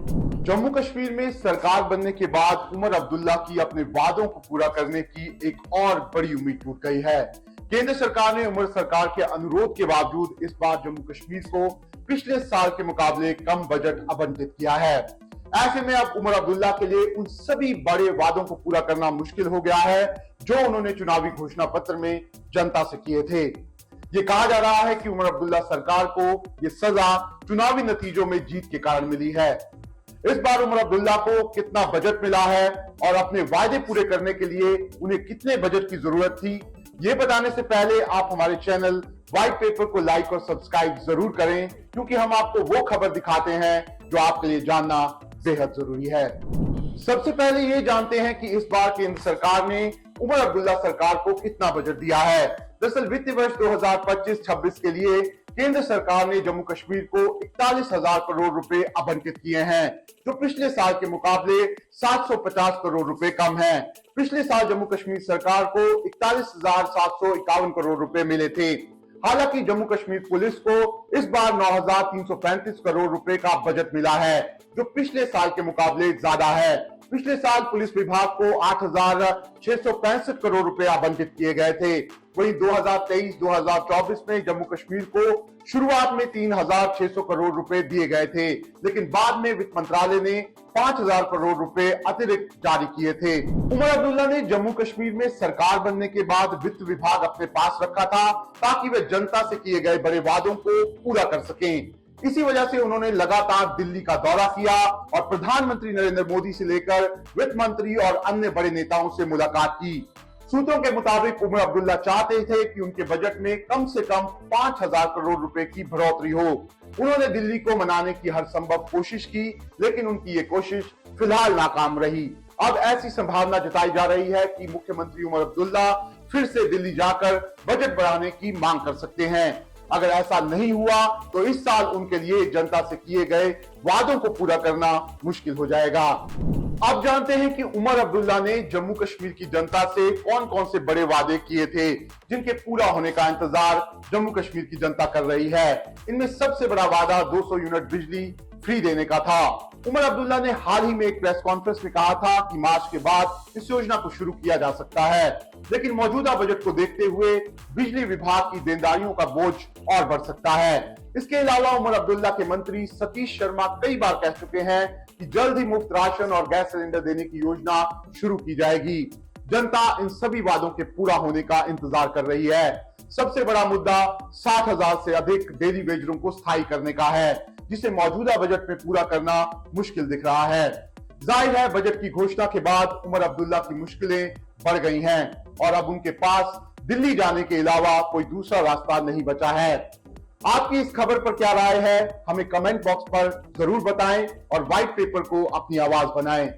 जम्मू कश्मीर में सरकार बनने के बाद उमर अब्दुल्ला की अपने वादों को पूरा करने की एक और बड़ी उम्मीद टूट गई है। केंद्र सरकार ने उमर सरकार के अनुरोध के बावजूद इस बार जम्मू कश्मीर को पिछले साल के मुकाबले कम बजट आवंटित किया है। ऐसे में अब उमर अब्दुल्ला के लिए उन सभी बड़े वादों को पूरा करना मुश्किल हो गया है जो उन्होंने चुनावी घोषणा पत्र में जनता से किए थे। ये कहा जा रहा है कि उमर अब्दुल्ला सरकार को ये सजा चुनावी नतीजों में जीत के कारण मिली है। इस बार उमर अब्दुल्ला को कितना बजट मिला है और अपने वायदे पूरे करने के लिए उन्हें कितने बजट की जरूरत थी, ये बताने से पहले आप हमारे चैनल व्हाइट पेपर को लाइक और सब्सक्राइब जरूर करें, क्योंकि हम आपको वो खबर दिखाते हैं जो आपके लिए जानना बेहद जरूरी है। सबसे पहले ये जानते हैं कि इस बार केंद्र सरकार ने उमर अब्दुल्ला सरकार को कितना बजट दिया है। दरअसल वित्तीय वर्ष 2025-26 के लिए केंद्र सरकार ने जम्मू कश्मीर को 41,000 करोड़ रुपए आवंटित किए हैं, जो पिछले साल के मुकाबले 750 करोड़ रुपए कम है। पिछले साल जम्मू कश्मीर सरकार को 41,751 करोड़ रुपए मिले थे। हालांकि जम्मू कश्मीर पुलिस को इस बार 9,335 करोड़ रुपए का बजट मिला है, जो पिछले साल के मुकाबले ज्यादा है। पिछले साल पुलिस विभाग को 8,665 करोड़ रुपए आवंटित किए गए थे। वहीं 2023-2024 में जम्मू कश्मीर को शुरुआत में 3,600 करोड़ रुपए दिए गए थे, लेकिन बाद में वित्त मंत्रालय ने 5,000 करोड़ रुपए अतिरिक्त जारी किए थे। उमर अब्दुल्ला ने जम्मू कश्मीर में सरकार बनने के बाद वित्त विभाग अपने पास रखा था, ताकि वे जनता से किए गए बड़े वादों को पूरा कर सकें। इसी वजह से उन्होंने लगातार दिल्ली का दौरा किया और प्रधानमंत्री नरेंद्र मोदी से लेकर वित्त मंत्री और अन्य बड़े नेताओं से मुलाकात की। सूत्रों के मुताबिक उमर अब्दुल्ला चाहते थे कि उनके बजट में कम से कम 5,000 करोड़ रुपए की बढ़ोतरी हो। उन्होंने दिल्ली को मनाने की हर संभव कोशिश की, लेकिन उनकी ये कोशिश फिलहाल नाकाम रही। अब ऐसी संभावना जताई जा रही है कि मुख्यमंत्री उमर अब्दुल्ला फिर से दिल्ली जाकर बजट बढ़ाने की मांग कर सकते हैं। अगर ऐसा नहीं हुआ तो इस साल उनके लिए जनता से किए गए वादों को पूरा करना मुश्किल हो जाएगा। अब जानते हैं कि उमर अब्दुल्ला ने जम्मू कश्मीर की जनता से कौन कौन से बड़े वादे किए थे, जिनके पूरा होने का इंतजार जम्मू कश्मीर की जनता कर रही है। इनमें सबसे बड़ा वादा 200 यूनिट बिजली फ्री देने का था। उमर अब्दुल्ला ने हाल ही में एक प्रेस कॉन्फ्रेंस में कहा था कि मार्च के बाद इस योजना को शुरू किया जा सकता है, लेकिन मौजूदा बजट को देखते हुए बिजली विभाग की देनदारियों का बोझ और बढ़ सकता है। इसके अलावा उमर अब्दुल्ला के मंत्री सतीश शर्मा कई बार कह चुके हैं कि जल्द ही मुफ्त राशन और गैस सिलेंडर देने की योजना शुरू की जाएगी। जनता इन सभी वादों के पूरा होने का इंतजार कर रही है। सबसे बड़ा मुद्दा 60,000 से अधिक डेली वेजरों को स्थायी करने का है, जिसे मौजूदा बजट में पूरा करना मुश्किल दिख रहा है। जाहिर है बजट की घोषणा के बाद उमर अब्दुल्ला की मुश्किलें बढ़ गई हैं और अब उनके पास दिल्ली जाने के अलावा कोई दूसरा रास्ता नहीं बचा है। आपकी इस खबर पर क्या राय है, हमें कमेंट बॉक्स पर जरूर बताएं और व्हाइट पेपर को अपनी आवाज बनाएं।